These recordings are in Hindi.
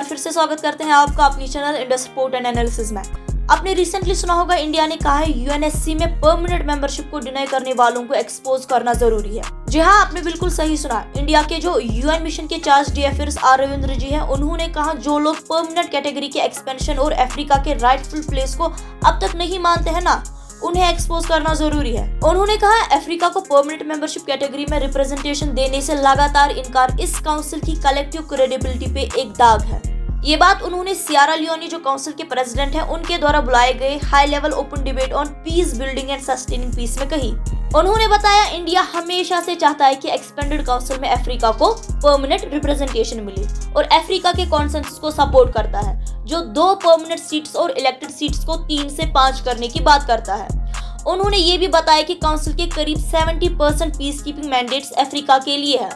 फिर से स्वागत करते हैं आपका अपनी channel Indus report and analysis में। आपने रिसेंटली सुना होगा इंडिया ने कहा है यूएनएससी में परमानेंट मेंबरशिप को डिनाई करने वालों को एक्सपोज करना जरूरी है। जी हाँ, आपने बिल्कुल सही सुना। इंडिया के जो यूएन मिशन के चार्ज डीएफर्स आर रविंद्र जी हैं, उन्होंने कहा जो लोग परमानेंट कैटेगरी के एक्सपेंशन और अफ्रीका के राइटफुल प्लेस को अब तक नहीं मानते हैं ना, उन्हें एक्सपोज करना जरूरी है। उन्होंने कहा अफ्रीका को परमानेंट मेंबरशिप कैटेगरी में रिप्रेजेंटेशन देने से लगातार इनकार इस काउंसिल की कलेक्टिव क्रेडिबिलिटी पे एक दाग है। ये बात उन्होंने सियरा लियोनी जो काउंसिल के प्रेसिडेंट हैं, उनके द्वारा बुलाए गए high level open debate on peace building and sustaining peace में कही। उन्होंने बताया इंडिया हमेशा से चाहता है कि एक्सपेंडेड काउंसिल में अफ्रीका को परमानेंट रिप्रेजेंटेशन मिले और अफ्रीका के कॉन्सेंसस को सपोर्ट करता है, जो 2 परमानेंट सीट्स और इलेक्टेड सीट्स को 3 से 5 करने की बात करता है। उन्होंने ये भी बताया कि काउंसिल के करीब 70% पीस कीपिंग मैंडेट्स अफ्रीका के लिए है।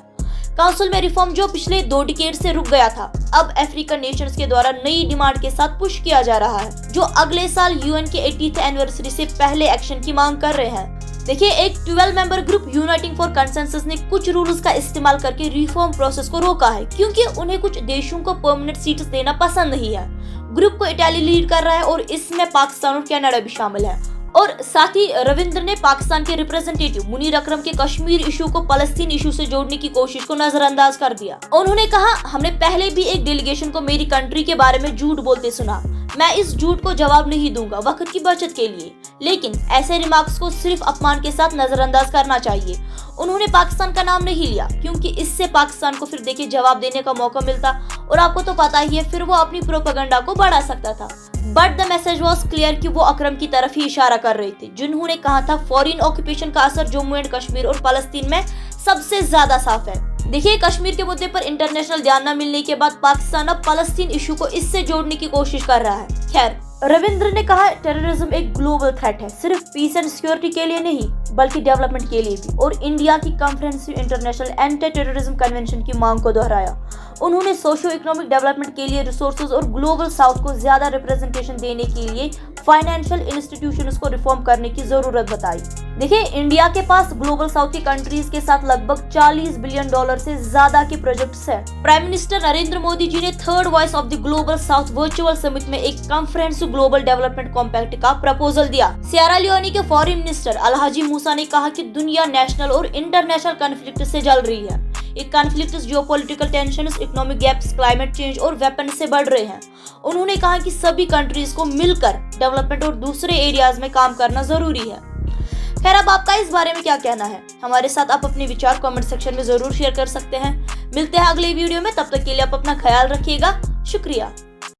काउंसिल में रिफॉर्म जो पिछले 2 डिकेड से रुक गया था, अब अफ्रीकन नेशंस के द्वारा नई डिमांड के साथ पुश किया जा रहा है, जो अगले साल यूएन के 80th एनिवर्सरी से पहले एक्शन की मांग कर रहे हैं। देखिए, एक 12 member group uniting for consensus ने कुछ रूल्स का इस्तेमाल करके रिफॉर्म प्रोसेस को रोका है, क्योंकि उन्हें कुछ देशों को परमानेंट सीट्स देना पसंद नहीं है। ग्रुप को इटाली लीड कर रहा है और इसमें पाकिस्तान और कनाडा भी शामिल है। और साथ ही रविंद्र ने पाकिस्तान के रिप्रेजेंटेटिव मुनीर अकरम के कश्मीर इशू को फलस्तीन इशू से जोड़ने की कोशिश को नजरअंदाज कर दिया। उन्होंने कहा, हमने पहले भी एक डेलीगेशन को मेरी कंट्री के बारे में झूठ बोलते सुना। मैं इस झूठ को जवाब नहीं दूंगा वक्त की बचत के लिए, लेकिन ऐसे रिमार्क्स को सिर्फ अपमान के साथ नजरअंदाज करना चाहिए। उन्होंने पाकिस्तान का नाम नहीं लिया, क्योंकि इससे पाकिस्तान को फिर देखिए जवाब देने का मौका मिलता और आपको तो पता ही है, फिर वो अपनी प्रोपेगेंडा को बढ़ा सकता था। But the message was clear कि वो अकरम की तरफ ही इशारा कर रहे थे, जिन्होंने कहा था फॉरेन ऑक्यूपेशन का असर जम्मू एंड कश्मीर और फलस्तीन में सबसे ज्यादा साफ है। देखिए, कश्मीर के मुद्दे पर इंटरनेशनल ध्यान न मिलने के बाद पाकिस्तान अब फलस्तीन इशू को इससे जोड़ने की कोशिश कर रहा है। खैर, रविंद्र ने कहा टेररिज्म एक ग्लोबल थ्रेट है, सिर्फ पीस एंड सिक्योरिटी के लिए नहीं बल्कि डेवलपमेंट के लिए भी, और इंडिया की comprehensive international anti terrorism convention की मांग को दोहराया। उन्होंने सोशियो इकोनॉमिक डेवलपमेंट के लिए रिसोर्सेज और ग्लोबल साउथ को ज्यादा रिप्रेजेंटेशन देने के लिए फाइनेंशियल इंस्टीट्यूशंस को रिफॉर्म करने की जरूरत बताई। देखिए, इंडिया के पास ग्लोबल साउथ की कंट्रीज के साथ लगभग $40 बिलियन से ज्यादा के प्रोजेक्ट्स हैं। प्राइम मिनिस्टर नरेंद्र मोदी जी ने third voice of the global south virtual summit में एक कॉन्फ्रेंसिव ग्लोबल डेवलपमेंट कॉम्पैक्ट का प्रपोजल दिया। सियरा लियोनी के फॉरेन मिनिस्टर अलहाजी मूसा ने कहा कि दुनिया नेशनल और इंटरनेशनल कॉन्फ्लिक्ट से जल रही है। ये conflict geopolitical tensions, economic gaps, climate change और वेपन से बढ़ रहे हैं। उन्होंने कहा कि सभी कंट्रीज को मिलकर डेवलपमेंट और दूसरे एरियाज में काम करना जरूरी है। खैर, अब आपका इस बारे में क्या कहना है? हमारे साथ आप अपने विचार कमेंट सेक्शन में जरूर शेयर कर सकते हैं। मिलते हैं अगले वीडियो में, तब तक के लिए आप अपना ख्याल रखिएगा। शुक्रिया।